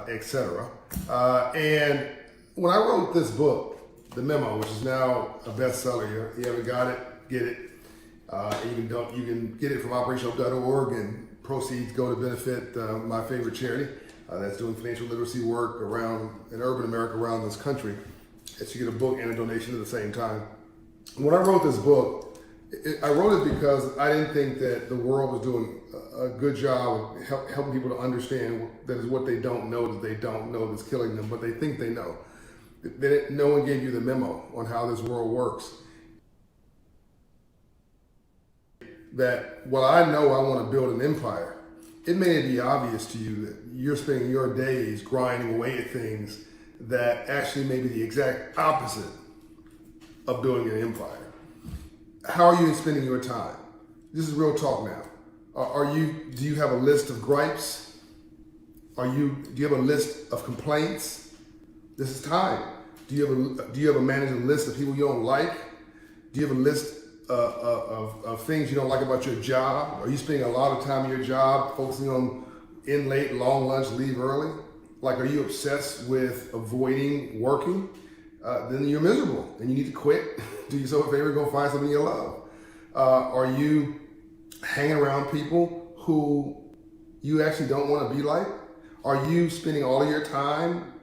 etc. And when I wrote this book, The Memo, which is now a bestseller, you haven't got it, get it. You can get it from operationhope.org, and proceeds go to benefit my favorite charity that's doing financial literacy work around in urban America around this country. So you get a book and a donation at the same time. When I wrote this book, I wrote it because I didn't think that the world was doing a good job of helping people to understand that is what they don't know that's killing them, but they think they know. That no one gave you the memo on how this world works. That while I know I want to build an empire, it may be obvious to you that you're spending your days grinding away at things that actually may be the exact opposite of building an empire. How are you spending your time? This is real talk now. Do you have a list of gripes? Do you have a list of complaints? This is time. Do you have a managed list of people you don't like? Do you have a list of things you don't like about your job? Are you spending a lot of time in your job focusing on in late, long lunch, leave early? Like, are you obsessed with avoiding working? Then you're miserable and you need to quit. Do yourself a favor, go find something you love. Are you hanging around people who you actually don't want to be like? Are you spending all of your time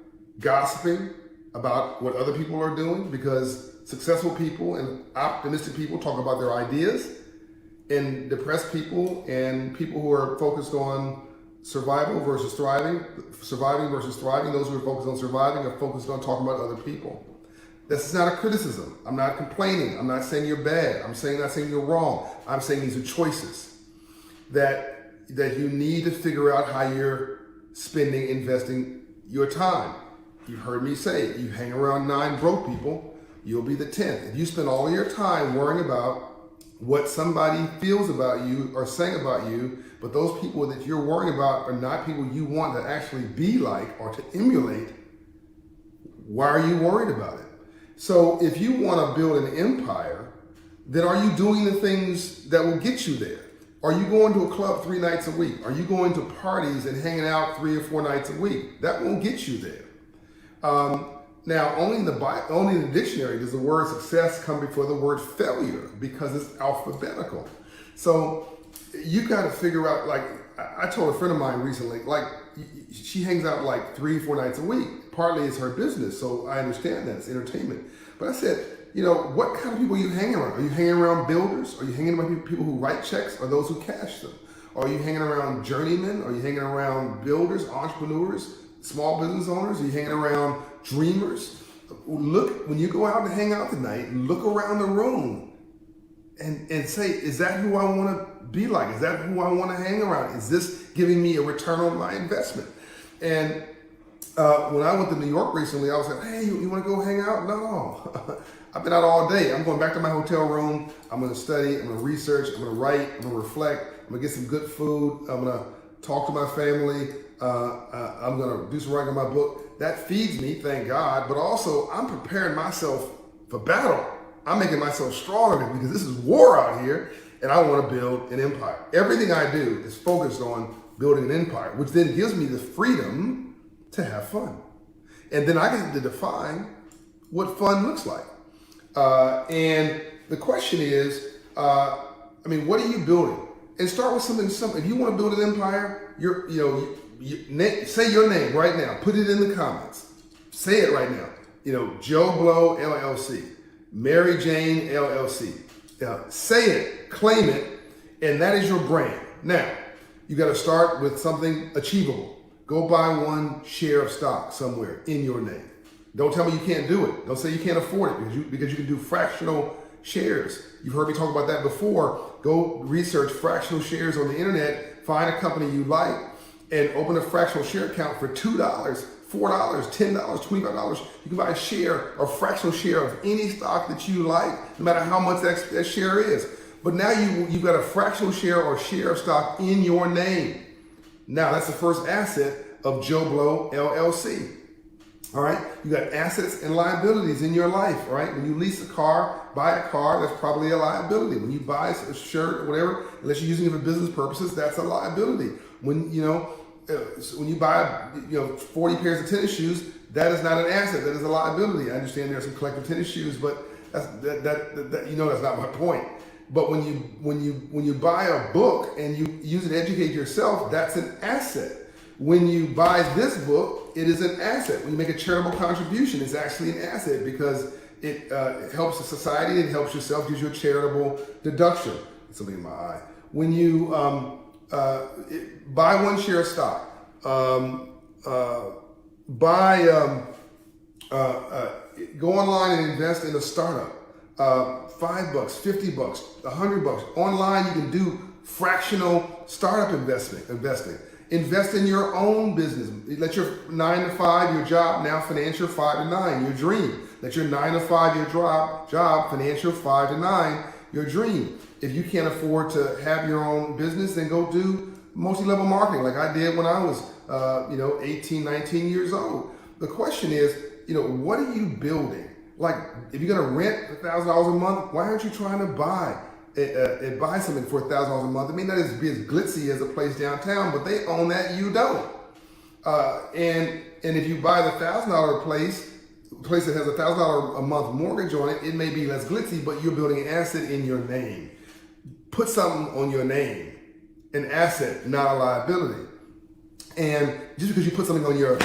gossiping about what other people are doing? Because successful people and optimistic people talk about their ideas, and depressed people and people who are focused on survival versus thriving, surviving versus thriving, those who are focused on surviving are focused on talking about other people. This is not a criticism. I'm not complaining. I'm not saying you're bad. I'm not saying you're wrong. I'm saying these are choices that you need to figure out how you're investing your time. You've heard me say, you hang around 9 broke people, you'll be the 10th. If you spend all of your time worrying about what somebody feels about you or saying about you, but those people that you're worrying about are not people you want to actually be like or to emulate, why are you worried about it? So if you want to build an empire, then are you doing the things that will get you there? Are you going to a club 3 nights a week? Are you going to parties and hanging out 3 or 4 nights a week? That won't get you there. Now, only in the dictionary does the word success come before the word failure, because it's alphabetical. So you got to figure out, like, I told a friend of mine recently, like, she hangs out like 3 or 4 nights a week. Partly it's her business, so I understand that, it's entertainment. But I said, what kind of people are you hanging around? Are you hanging around builders? Are you hanging around people who write checks or those who cash them? Are you hanging around journeymen? Are you hanging around builders, entrepreneurs, small business owners? Are you hanging around dreamers? Look, when you go out to hang out tonight, look around the room and say, is that who I want to be like? Is that who I want to hang around? Is this giving me a return on my investment? And when I went to New York recently, I was like, hey, you want to go hang out? No, I've been out all day. I'm going back to my hotel room. I'm going to study. I'm going to research. I'm going to write. I'm going to reflect. I'm going to get some good food. I'm going to talk to my family. I'm going to do some writing on my book. That feeds me, thank God. But also, I'm preparing myself for battle. I'm making myself stronger because this is war out here, and I want to build an empire. Everything I do is focused on building an empire, which then gives me the freedom to have fun. And then I get to define what fun looks like. And the question is, what are you building? And start with something simple. If you want to build an empire, say your name right now. Put it in the comments. Say it right now. Joe Blow LLC, Mary Jane LLC. Say it, claim it, and that is your brand. Now, you got to start with something achievable. Go buy 1 share of stock somewhere in your name. Don't tell me you can't do it. Don't say you can't afford it because you can do fractional shares. You've heard me talk about that before. Go research fractional shares on the internet, find a company you like, and open a fractional share account for $2, $4, $10, $25. You can buy a share or fractional share of any stock that you like, no matter how much that share is. But now you've got a fractional share or share of stock in your name. Now that's the first asset of Joe Blow LLC. All right, you got assets and liabilities in your life, right? When you lease a car, buy a car, that's probably a liability. When you buy a shirt or whatever, unless you're using it for business purposes, that's a liability. When so when you buy 40 pairs of tennis shoes, that is not an asset. That is a liability. I understand there are some collective tennis shoes, but that's not my point. But when you buy a book and you use it to educate yourself, that's an asset. When you buy this book, it is an asset. When you make a charitable contribution, it's actually an asset because it helps the society, it helps yourself, gives you a charitable deduction. Something in my eye. When you buy one share of stock, go online and invest in a startup. $5, $50, $100. Online, you can do fractional startup investing. Invest in your own business. Let your 9 to 5, your job, now finance your 5 to 9, your dream. Let your 9 to 5, your job, finance your 5 to 9, your dream. If you can't afford to have your own business, then go do multi-level marketing like I did when I was 18, 19 years old. The question is, what are you building? Like, if you're gonna rent $1,000 a month, why aren't you trying to buy something for $1,000 a month? It may not be as glitzy as a place downtown, but they own that, you don't. And if you buy the $1,000 place that has a $1,000 a month mortgage on it, it may be less glitzy, but you're building an asset in your name. Put something on your name, an asset, not a liability. And just because you put something on your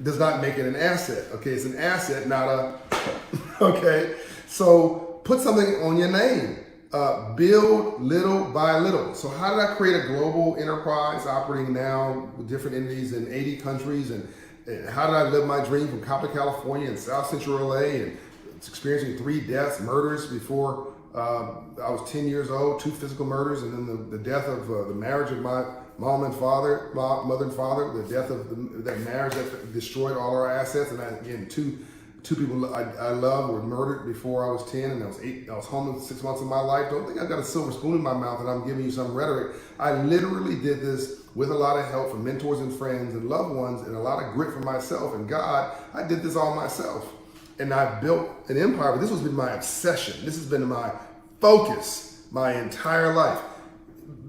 does not make it an asset. Okay, it's an asset, not a. Okay, so put something on your name. Build little by little. So how did I create a global enterprise operating now with different entities in 80 countries? And how did I live my dream from Coppell, California and South Central LA and experiencing 3 deaths, murders before I was 10 years old, 2 physical murders, and then the death of the marriage of my mother and father, the death of that marriage that destroyed all our assets. And again, two people I love were murdered before I was 10, and I was homeless 6 months of my life. Don't think I got a silver spoon in my mouth and I'm giving you some rhetoric. I literally did this with a lot of help from mentors and friends and loved ones and a lot of grit from myself and God. I did this all myself. And I built an empire, but this has been my obsession. This has been my focus my entire life.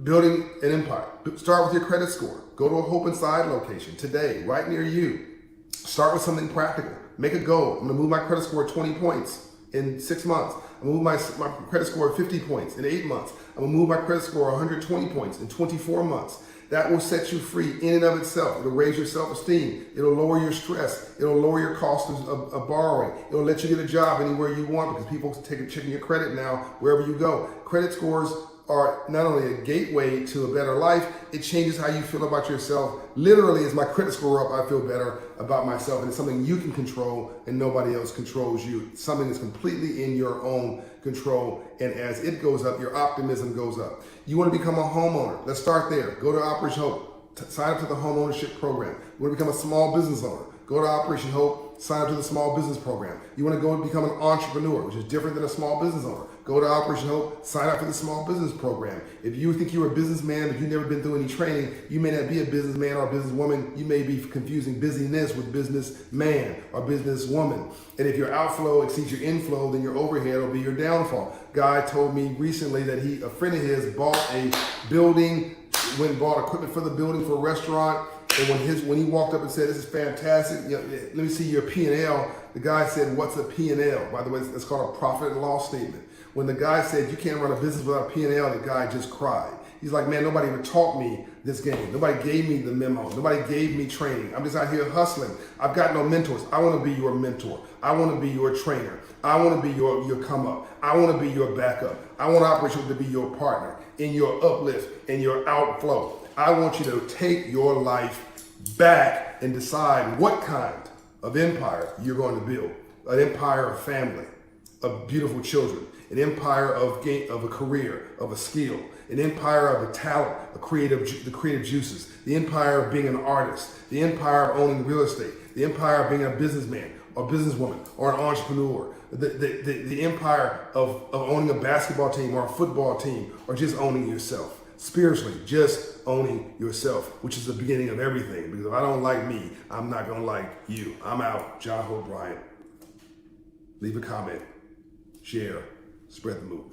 Building an empire. Start with your credit score. Go to a Hope Inside location today, right near you. Start with something practical. Make a goal. I'm gonna move my credit score 20 points in 6 months. I'm gonna move my credit score 50 points in 8 months. I'm gonna move my credit score 120 points in 24 months. That will set you free in and of itself. It'll raise your self-esteem. It'll lower your stress. It'll lower your cost of borrowing. It'll let you get a job anywhere you want because people checking your credit now wherever you go. Credit scores are not only a gateway to a better life, it changes how you feel about yourself. Literally, as my credit score up, I feel better about myself. And it's something you can control and nobody else controls you. It's something that's completely in your own control. And as it goes up, your optimism goes up. You want to become a homeowner. Let's start there. Go to Operation Hope. Sign up to the home ownership program. You want to become a small business owner. Go to Operation Hope. Sign up to the small business program. You want to go and become an entrepreneur, which is different than a small business owner. Go to Operation Hope, sign up for the small business program. If you think you're a businessman, but you've never been through any training, you may not be a businessman or a businesswoman. You may be confusing busyness with businessman or businesswoman. And if your outflow exceeds your inflow, then your overhead will be your downfall. Guy told me recently that a friend of his bought a building, went and bought equipment for the building for a restaurant. And when he walked up and said, "This is fantastic, let me see your P&L," the guy said, "What's a P&L?" By the way, it's called a profit and loss statement. When the guy said, "You can't run a business without a P&L," the guy just cried. He's like, "Man, nobody even taught me this game. Nobody gave me the memo. Nobody gave me training. I'm just out here hustling. I've got no mentors. I want to be your mentor. I want to be your trainer. I want to be your come up. I want to be your backup. I want Operation to be your partner in your uplift and your outflow. I want you to take your life back and decide what kind of empire you're going to build. An empire of family, of beautiful children, an empire of a career, of a skill, an empire of a talent, the creative juices, the empire of being an artist, the empire of owning real estate, the empire of being a businessman or businesswoman or an entrepreneur, the empire of owning a basketball team or a football team or just owning yourself. Spiritually, just owning yourself, which is the beginning of everything. Because if I don't like me, I'm not going to like you. I'm out. John Hope Bryant. Leave a comment, share, spread the move.